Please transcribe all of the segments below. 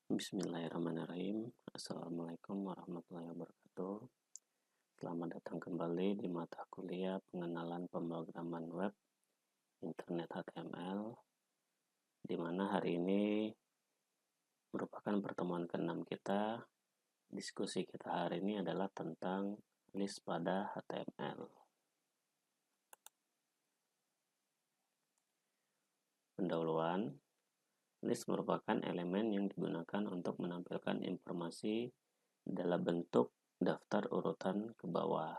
Bismillahirrahmanirrahim. Assalamualaikum warahmatullahi wabarakatuh. Selamat datang kembali di mata kuliah pengenalan pemrograman web Internet HTML, di mana hari ini merupakan pertemuan ke-6 kita. Diskusi kita hari ini adalah tentang list pada HTML. Pendahuluan, list merupakan elemen yang digunakan untuk menampilkan informasi dalam bentuk daftar urutan ke bawah.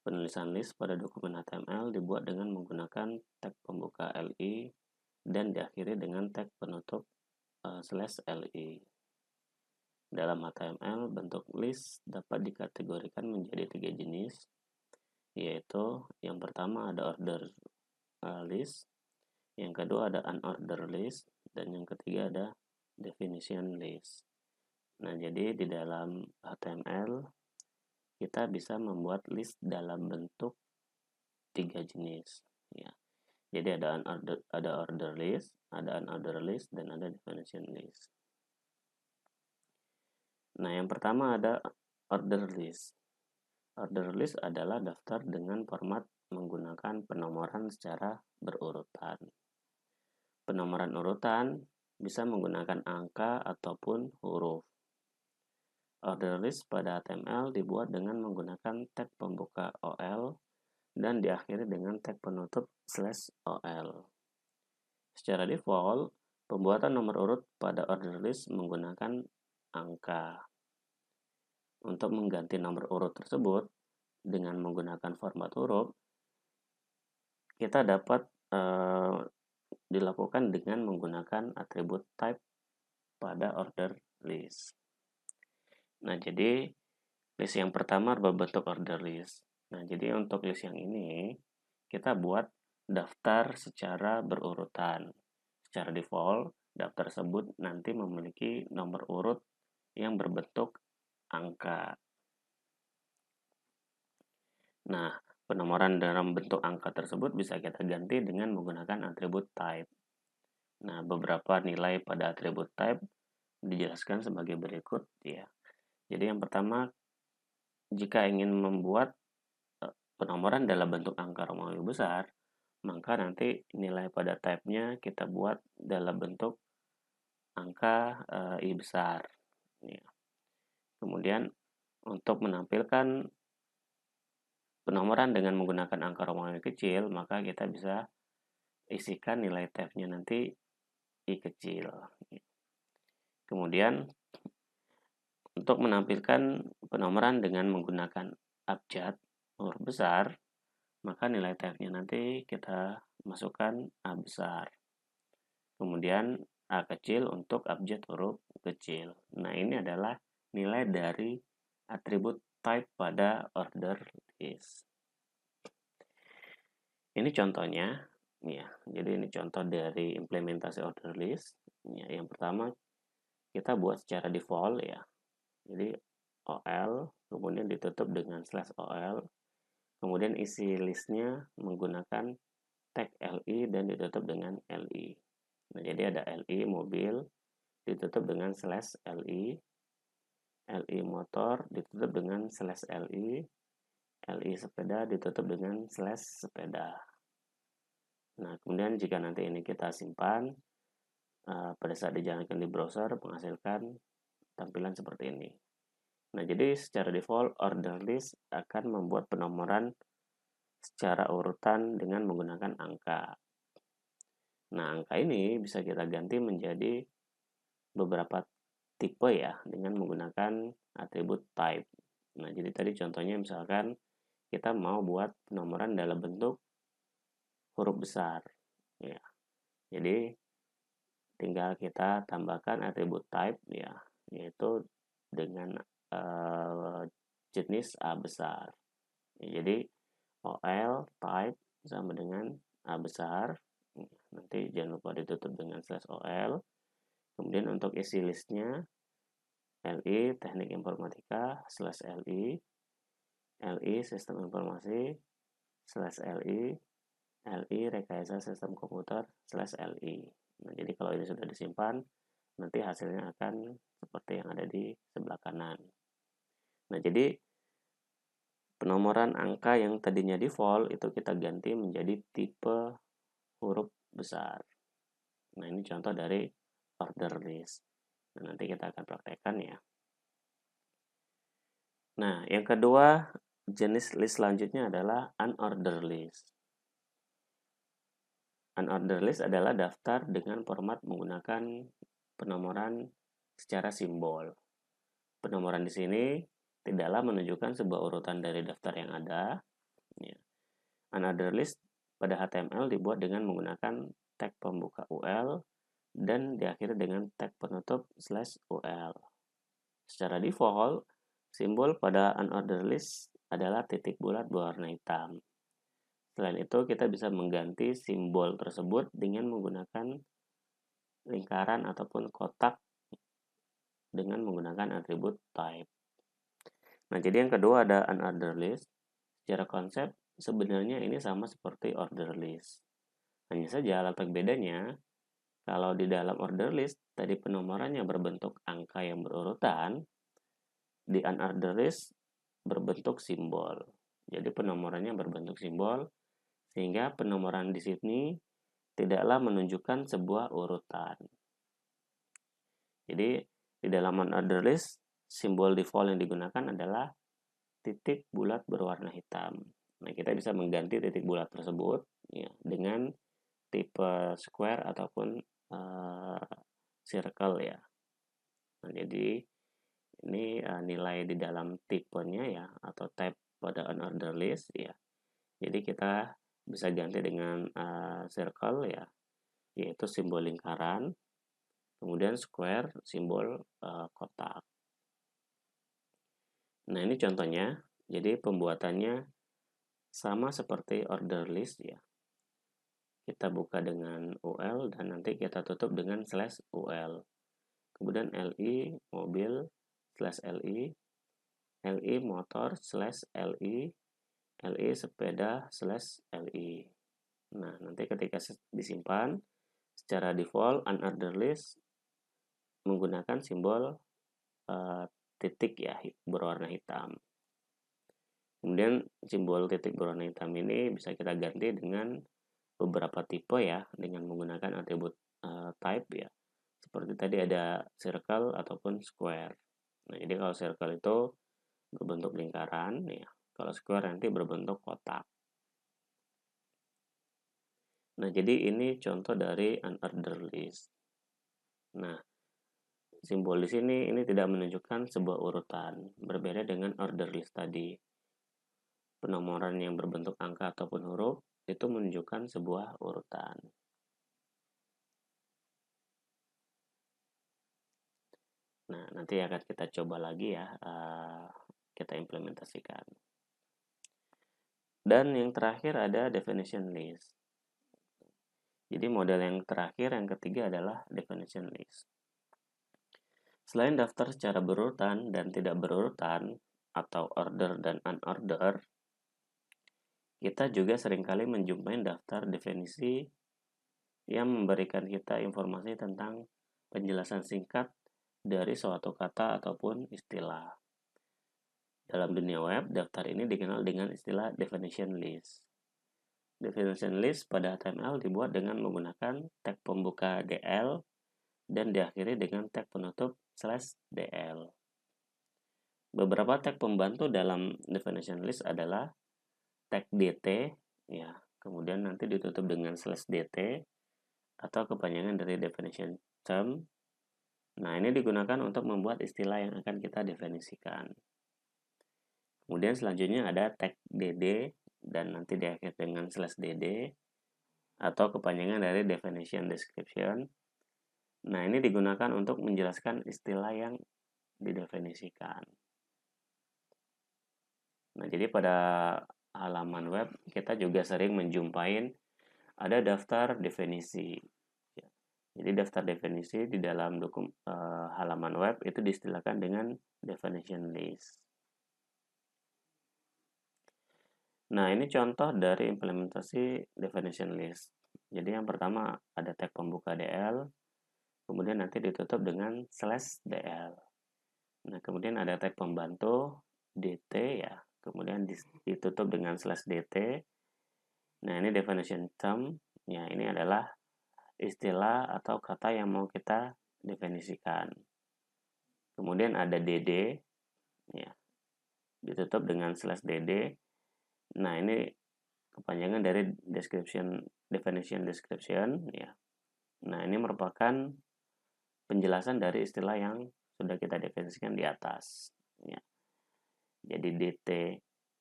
Penulisan list pada dokumen HTML dibuat dengan menggunakan tag pembuka LI dan diakhiri dengan tag penutup /LI. Dalam HTML, bentuk list dapat dikategorikan menjadi 3 jenis, yaitu yang pertama ada order list, yang kedua ada unordered list, dan yang ketiga ada definition list. Nah, jadi di dalam HTML kita bisa membuat list dalam bentuk 3 jenis, ya. Jadi ada order list, ada unordered list, dan ada definition list. Nah, yang pertama ada order list. Order list adalah daftar dengan format menggunakan penomoran secara berurutan. Penomoran urutan bisa menggunakan angka ataupun huruf. Order list pada HTML dibuat dengan menggunakan tag pembuka OL dan diakhiri dengan tag penutup /OL. Secara default, pembuatan nomor urut pada order list menggunakan angka. Untuk mengganti nomor urut tersebut dengan menggunakan format huruf, kita dapat dilakukan dengan menggunakan atribut type pada order list. Nah, jadi list yang pertama berbentuk order list. Nah, jadi untuk list yang ini kita buat daftar secara berurutan. Secara default, daftar tersebut nanti memiliki nomor urut yang berbentuk angka. Nah, penomoran dalam bentuk angka tersebut bisa kita ganti dengan menggunakan atribut type. Nah, beberapa nilai pada atribut type dijelaskan sebagai berikut, ya. Jadi yang pertama, jika ingin membuat penomoran dalam bentuk angka Romawi besar, maka nanti nilai pada type-nya kita buat dalam bentuk angka I besar, ya. Kemudian untuk menampilkan penomoran dengan menggunakan angka Romawi kecil, maka kita bisa isikan nilai type-nya nanti I kecil. Kemudian untuk menampilkan penomoran dengan menggunakan abjad huruf besar, maka nilai type-nya nanti kita masukkan A besar. Kemudian A kecil untuk abjad huruf kecil. Nah, ini adalah nilai dari atribut type pada order list. Ini contohnya, ya. Jadi ini contoh dari implementasi order list. Ya, yang pertama kita buat secara default, ya. Jadi OL, kemudian ditutup dengan /OL, kemudian isi listnya menggunakan tag LI dan ditutup dengan LI. Nah, jadi ada LI mobil, ditutup dengan /LI, LI motor, ditutup dengan /LI, LI sepeda, ditutup dengan /sepeda. Nah, kemudian jika nanti ini kita simpan, pada saat dijalankan di browser, menghasilkan tampilan seperti ini. Nah, jadi secara default, order list akan membuat penomoran secara urutan dengan menggunakan angka. Nah, angka ini bisa kita ganti menjadi beberapa tipe, ya, dengan menggunakan atribut type. Nah, jadi tadi contohnya misalkan kita mau buat penomoran dalam bentuk huruf besar, ya. Jadi tinggal kita tambahkan atribut type, ya, yaitu dengan jenis A besar. Ya, jadi OL type sama dengan A besar. Nanti jangan lupa ditutup dengan /OL. Kemudian untuk isi listnya LI teknik informatika /LI, LI sistem informasi /LI, LI rekayasa sistem komputer /LI. Nah, jadi kalau ini sudah disimpan, nanti hasilnya akan seperti yang ada di sebelah kanan. Nah, jadi penomoran angka yang tadinya default itu kita ganti menjadi tipe huruf besar. Nah, ini contoh dari order list. Nah, nanti kita akan praktekkan ya. Nah, yang kedua, jenis list selanjutnya adalah unordered list. Unordered list adalah daftar dengan format menggunakan penomoran secara simbol. Penomoran di sini tidaklah menunjukkan sebuah urutan dari daftar yang ada. Unordered list pada HTML dibuat dengan menggunakan tag pembuka UL dan diakhiri dengan tag penutup /UL. Secara default, simbol pada unordered list adalah titik bulat berwarna hitam. Selain itu, kita bisa mengganti simbol tersebut dengan menggunakan lingkaran ataupun kotak dengan menggunakan atribut type. Nah, jadi yang kedua ada unordered list. Secara konsep, sebenarnya ini sama seperti order list. Hanya saja letak bedanya, kalau di dalam order list, tadi penomorannya berbentuk angka yang berurutan, di unordered list berbentuk simbol. Jadi penomorannya berbentuk simbol, sehingga penomoran di sini tidaklah menunjukkan sebuah urutan. Jadi di dalam unordered list, simbol default yang digunakan adalah titik bulat berwarna hitam. Nah, kita bisa mengganti titik bulat tersebut ya, dengan tipe square ataupun circle ya. Nah, jadi ini nilai di dalam tipenya ya atau type pada unordered list ya. Jadi kita bisa ganti dengan circle ya, yaitu simbol lingkaran, kemudian square simbol kotak. Nah, ini contohnya. Jadi pembuatannya sama seperti order list ya. Kita buka dengan UL dan nanti kita tutup dengan /UL. Kemudian LI mobil /LI, LI motor /LI, LI sepeda /LI. Nah, nanti ketika disimpan secara default unordered list menggunakan simbol titik ya berwarna hitam. Kemudian simbol titik berwarna hitam ini bisa kita ganti dengan beberapa tipe ya dengan menggunakan atribut type ya. Seperti tadi ada circle ataupun square. Nah, jadi kalau circle itu berbentuk lingkaran ya. Kalau square nanti berbentuk kotak. Nah, jadi ini contoh dari unordered list. Nah, simbol di sini ini tidak menunjukkan sebuah urutan, berbeda dengan order list tadi. Penomoran yang berbentuk angka ataupun huruf itu menunjukkan sebuah urutan. Nah, nanti akan kita coba lagi ya, kita implementasikan. Dan yang terakhir ada definition list. Jadi model yang terakhir, yang ketiga adalah definition list. Selain daftar secara berurutan dan tidak berurutan, atau order dan unorder, kita juga seringkali menjumpai daftar definisi yang memberikan kita informasi tentang penjelasan singkat dari suatu kata ataupun istilah. Dalam dunia web, daftar ini dikenal dengan istilah definition list. Definition list pada HTML dibuat dengan menggunakan tag pembuka DL dan diakhiri dengan tag penutup /DL. Beberapa tag pembantu dalam definition list adalah tag DT, ya, kemudian nanti ditutup dengan /DT atau kepanjangan dari definition term. Nah, ini digunakan untuk membuat istilah yang akan kita definisikan. Kemudian selanjutnya ada tag DD dan nanti diakhiri dengan /DD atau kepanjangan dari definition description. Nah, ini digunakan untuk menjelaskan istilah yang didefinisikan. Nah, jadi pada halaman web kita juga sering menjumpai ada daftar definisi. Jadi daftar definisi di dalam halaman web itu diistilahkan dengan definition list. Nah, ini contoh dari implementasi definition list. Jadi yang pertama ada tag pembuka DL, kemudian nanti ditutup dengan /dl. Nah, kemudian ada tag pembantu dt ya, kemudian ditutup dengan /dt. Nah, ini definition term. Ya, ini adalah istilah atau kata yang mau kita definisikan. Kemudian ada dd, ya, ditutup dengan /dd. Nah, ini kepanjangan dari definition description, ya. Nah, ini merupakan penjelasan dari istilah yang sudah kita definisikan di atas, ya. Jadi dt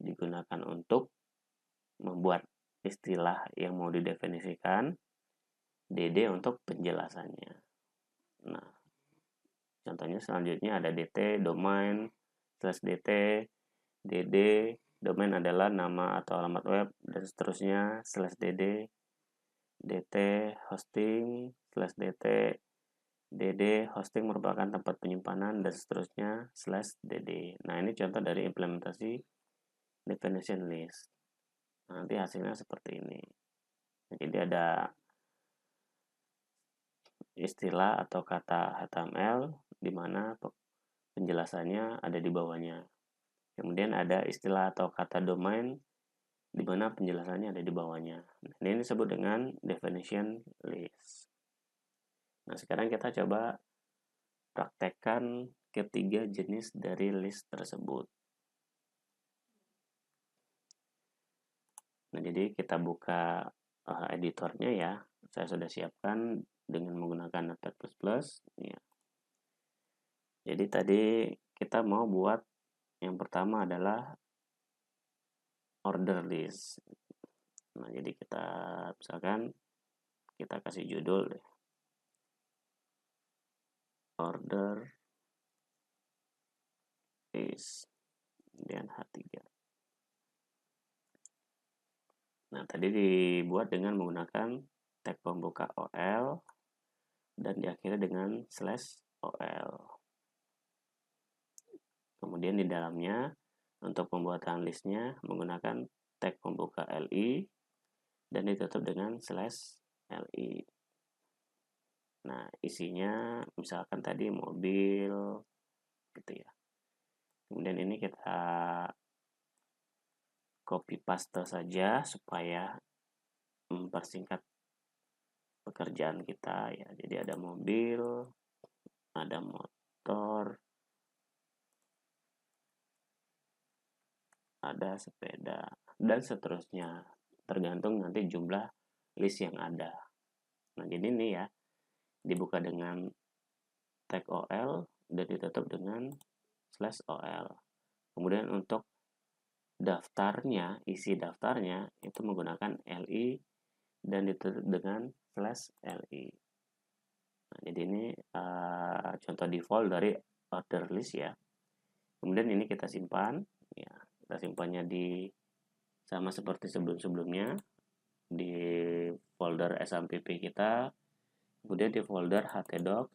digunakan untuk membuat istilah yang mau didefinisikan, dd untuk penjelasannya. Nah, contohnya selanjutnya ada dt domain /dt, dd domain adalah nama atau alamat web, dan seterusnya /dd, dt hosting /dt, dd hosting merupakan tempat penyimpanan, dan seterusnya /dd. Nah, ini contoh dari implementasi definition list. Nanti hasilnya seperti ini. Jadi ada istilah atau kata HTML di mana penjelasannya ada di bawahnya. Kemudian ada istilah atau kata domain di mana penjelasannya ada di bawahnya. Ini disebut dengan definition list. Nah, sekarang kita coba praktekkan ketiga jenis dari list tersebut. Nah, jadi kita buka editornya ya. Saya sudah siapkan dengan menggunakan Notepad++. Ya. Jadi tadi kita mau buat yang pertama adalah order list. Nah, jadi kita misalkan kita kasih judul deh. Order list dan H3. Nah, tadi dibuat dengan menggunakan tag pembuka OL dan diakhiri dengan /OL. Kemudian di dalamnya untuk pembuatan listnya menggunakan tag pembuka LI dan ditutup dengan /LI. Nah, isinya misalkan tadi mobil gitu ya. Kemudian ini kita copy paste saja supaya mempersingkat pekerjaan kita ya. Jadi ada mobil, ada motor, ada sepeda, dan seterusnya. Tergantung nanti jumlah list yang ada. Nah, jadi ini ya, dibuka dengan tag OL dan ditutup dengan /OL. Kemudian untuk daftarnya, isi daftarnya itu menggunakan LI dan ditutup dengan /LI. Nah, jadi ini contoh default dari order list ya. Kemudian ini kita simpan, ya, kita simpannya di sama seperti sebelum-sebelumnya di folder SMPP kita, kemudian di folder htdoc.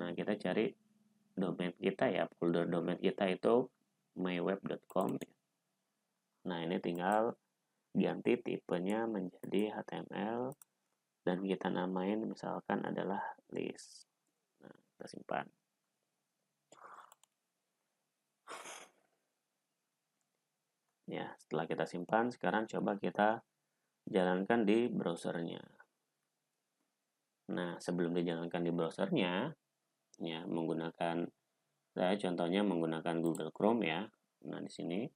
Nah, kita cari domain kita ya, folder domain kita itu myweb.com. Nah, ini tinggal ganti tipenya menjadi HTML dan kita namain misalkan adalah list. Nah, kita simpan. Ya, setelah kita simpan, sekarang coba kita jalankan di browsernya. Nah, sebelum dijalankan di browsernya, ya saya contohnya menggunakan Google Chrome ya. Nah, di sini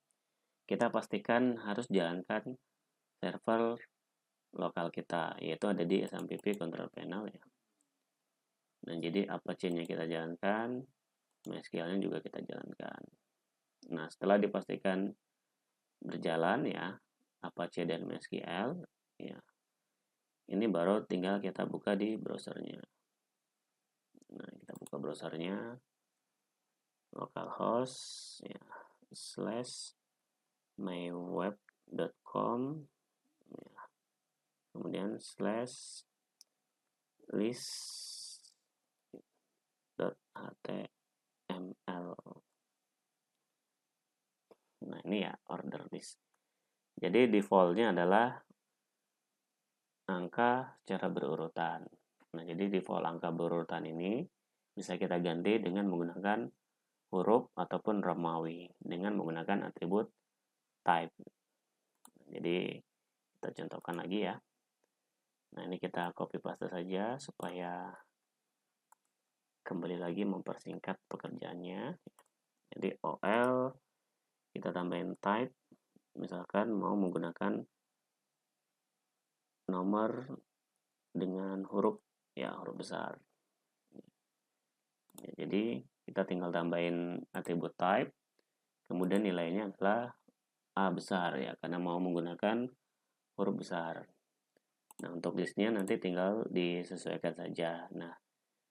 kita pastikan harus jalankan server lokal kita, yaitu ada di SMPP Control Panel ya. Nah, jadi Apache-nya kita jalankan, MySQL-nya juga kita jalankan. Nah, setelah dipastikan berjalan ya, Apache dan MySQL, ya, ini baru tinggal kita buka di browsernya. Nah, kita buka browsernya, localhost, ya, /myweb.com, ya, kemudian /list.html. Nah, ini ya order list. Jadi defaultnya adalah angka secara berurutan. Nah, jadi default angka berurutan ini bisa kita ganti dengan menggunakan huruf ataupun Romawi dengan menggunakan atribut type. Jadi kita contohkan lagi ya. Nah, ini kita copy paste saja supaya kembali lagi mempersingkat pekerjaannya. Jadi OL kita tambahin type, misalkan mau menggunakan nomor dengan huruf besar. Ya, jadi kita tinggal tambahin atribut type, kemudian nilainya adalah A besar ya, karena mau menggunakan huruf besar. Nah, untuk listnya nanti tinggal disesuaikan saja. Nah,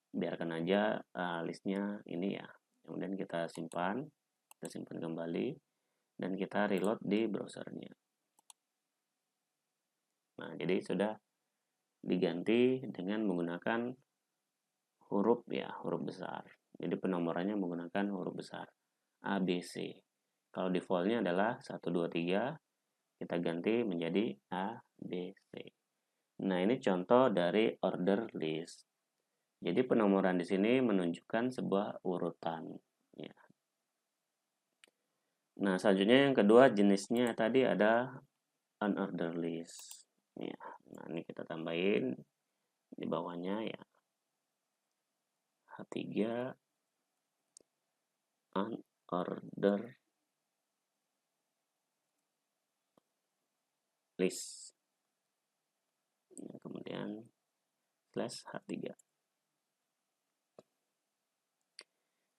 biarkan aja listnya ini ya. Kemudian kita simpan kembali, dan kita reload di browsernya. Nah, jadi sudah diganti dengan menggunakan huruf besar. Jadi penomorannya menggunakan huruf besar A, B, C. Kalau defaultnya adalah 1, 2, 3, kita ganti menjadi A, B, C. Nah, ini contoh dari order list. Jadi penomoran di sini menunjukkan sebuah urutan. Ya. Nah, selanjutnya yang kedua jenisnya tadi ada unordered list. Ya. Nah, ini kita tambahin di bawahnya ya. H3 unordered list. Nah, kemudian slash H3.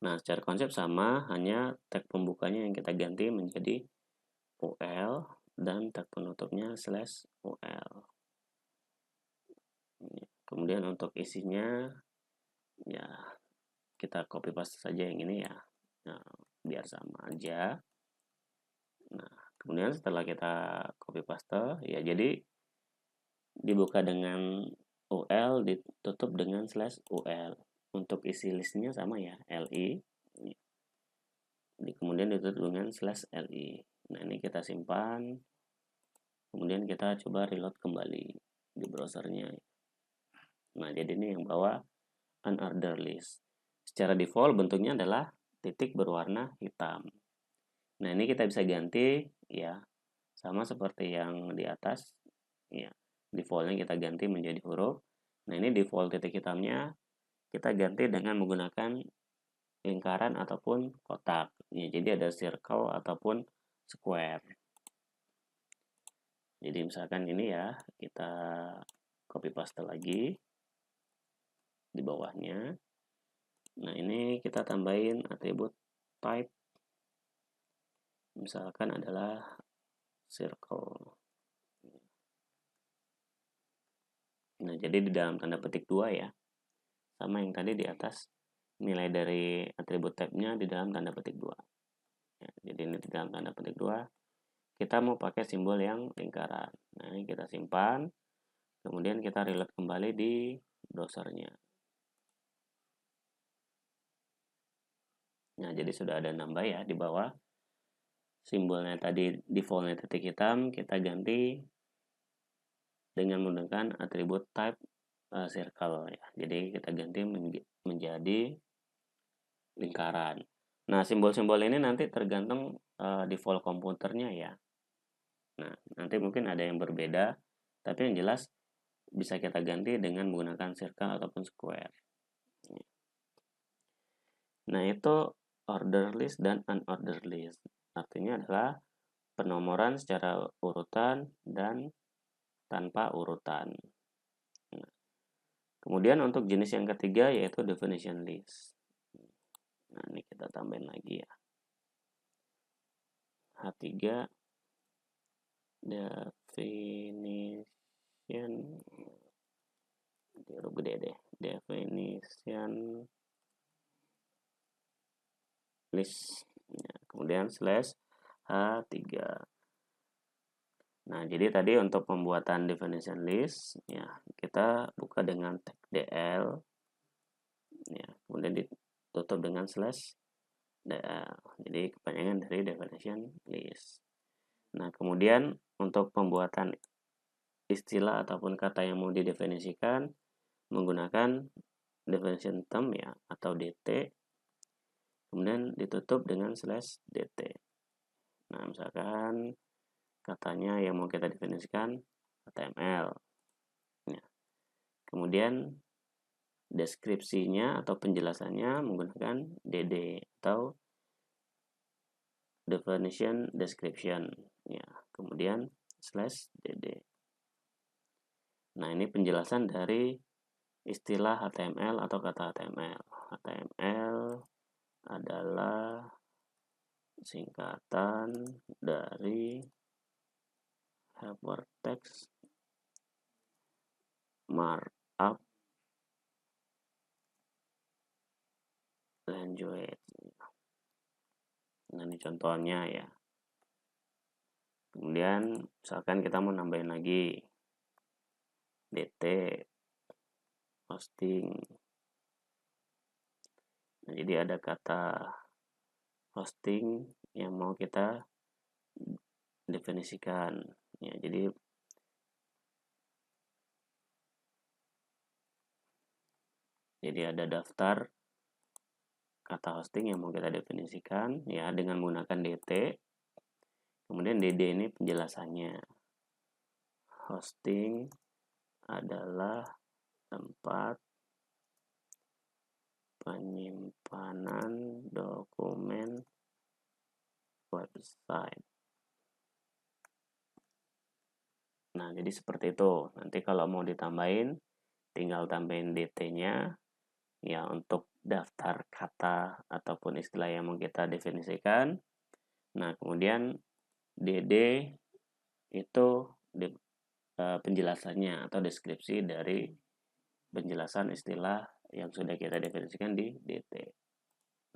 Nah, secara konsep sama, hanya tag pembukanya yang kita ganti menjadi UL dan tag penutupnya slash UL. Kemudian untuk isinya ya kita copy paste saja yang ini ya. Nah, biar sama aja. Nah, kemudian setelah kita copy paste ya, jadi dibuka dengan UL, ditutup dengan slash UL. Untuk isi listnya sama ya, LI. Kemudian ditutup dengan slash LI. Nah, ini kita simpan. Kemudian kita coba reload kembali di browsernya. Nah, jadi ini yang bawah unordered list. Secara default bentuknya adalah titik berwarna hitam. Nah, ini kita bisa ganti ya, sama seperti yang di atas ya. Defaultnya kita ganti menjadi huruf. Nah, ini default titik hitamnya kita ganti dengan menggunakan lingkaran ataupun kotak. Ya, jadi ada circle ataupun square. Jadi misalkan ini ya, kita copy paste lagi di bawahnya. Nah, ini kita tambahin atribut type. Misalkan adalah circle. Nah, jadi di dalam tanda petik 2 ya. Sama yang tadi di atas, nilai dari atribut type-nya di dalam tanda petik 2. Ya, jadi ini di dalam tanda petik 2, kita mau pakai simbol yang lingkaran. Nah, ini kita simpan, kemudian kita reload kembali di browsernya. Nah, jadi sudah ada nambah ya di bawah. Simbolnya tadi defaultnya titik hitam, kita ganti dengan menggunakan atribut type circle ya. Jadi kita ganti menjadi lingkaran. Nah, simbol-simbol ini nanti tergantung default komputernya ya. Nah, nanti mungkin ada yang berbeda, tapi yang jelas bisa kita ganti dengan menggunakan circle ataupun square. Nah, itu order list dan unordered list. Artinya adalah penomoran secara urutan dan tanpa urutan. Nah, kemudian untuk jenis yang ketiga yaitu definition list. Nah, ini kita tambahin lagi ya. H3 definition, huruf gede deh, definition list. Ya, kemudian slash H3. Nah, jadi tadi untuk pembuatan definition list ya, kita buka dengan tag DL ya, kemudian ditutup dengan slash DL. Jadi kepanjangan dari definition list. Nah, kemudian untuk pembuatan istilah ataupun kata yang mau didefinisikan menggunakan definition term ya, atau DT, kemudian ditutup dengan /DT. Nah, misalkan katanya yang mau kita definisikan HTML. Ya. Kemudian deskripsinya atau penjelasannya menggunakan DD atau definition description. Ya, kemudian /DD. Nah, ini penjelasan dari istilah HTML atau kata HTML. HTML adalah singkatan dari Hypertext Markup Language. Nah, ini contohnya ya. Kemudian misalkan kita mau nambahin lagi DT hosting. Nah, jadi ada kata hosting yang mau kita definisikan. Ya, jadi ada daftar kata hosting yang mau kita definisikan ya dengan menggunakan DT. Kemudian DD ini penjelasannya. Hosting adalah tempat penyimpanan dokumen website. Nah, jadi seperti itu. Nanti kalau mau ditambahin, tinggal tambahin DT-nya ya untuk daftar kata ataupun istilah yang mau kita definisikan. Nah, kemudian DD itu penjelasannya atau deskripsi dari penjelasan istilah yang sudah kita definisikan di DT.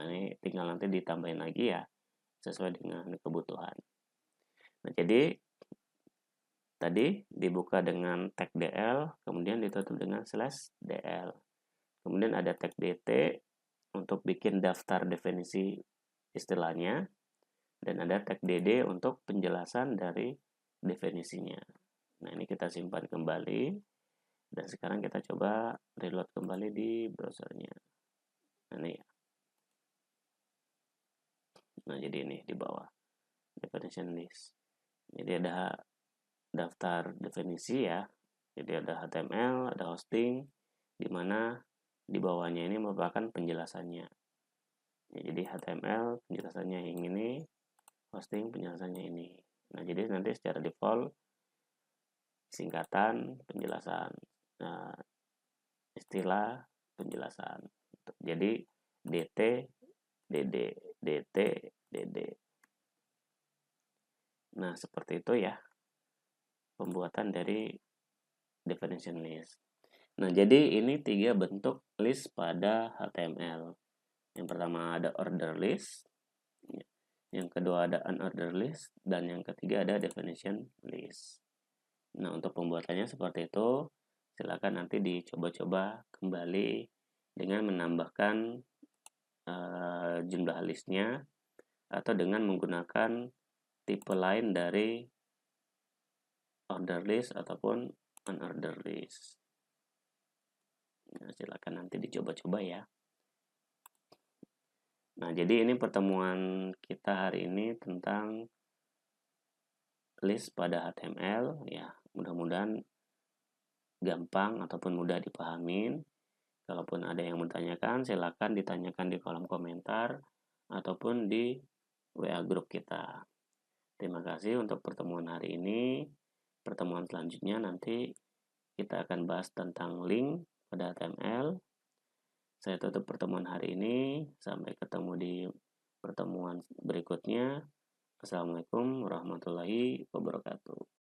Nah, ini tinggal nanti ditambahin lagi ya sesuai dengan kebutuhan. Nah, jadi tadi dibuka dengan tag DL, kemudian ditutup dengan /DL. Kemudian ada tag DT untuk bikin daftar definisi istilahnya, dan ada tag DD untuk penjelasan dari definisinya. Nah, ini kita simpan kembali, dan sekarang kita coba reload kembali di browsernya. Nah, ini ya. Nah, jadi ini di bawah definition list. Jadi ada daftar definisi ya. Jadi ada HTML, ada hosting, di mana di bawahnya ini merupakan penjelasannya. Ya, jadi HTML penjelasannya yang ini, hosting penjelasannya ini. Nah, jadi nanti secara default singkatan penjelasan, nah, istilah penjelasan. Jadi DT, DD, DT, DD. Nah, seperti itu ya pembuatan dari definition list. Nah, jadi ini 3 bentuk list pada HTML. Yang pertama ada order list, yang kedua ada unordered list, dan yang ketiga ada definition list. Nah, untuk pembuatannya seperti itu, silakan nanti dicoba-coba kembali dengan menambahkan jumlah listnya atau dengan menggunakan tipe lain dari order list ataupun unordered list. Nah, silakan nanti dicoba-coba ya. Nah, jadi ini pertemuan kita hari ini tentang list pada HTML ya. Mudah-mudahan gampang ataupun mudah dipahamin. Kalaupun ada yang bertanyakan, silakan ditanyakan di kolom komentar ataupun di WA grup kita. Terima kasih untuk pertemuan hari ini. Pertemuan selanjutnya nanti kita akan bahas tentang link pada HTML. Saya tutup pertemuan hari ini. Sampai ketemu di pertemuan berikutnya. Assalamualaikum warahmatullahi wabarakatuh.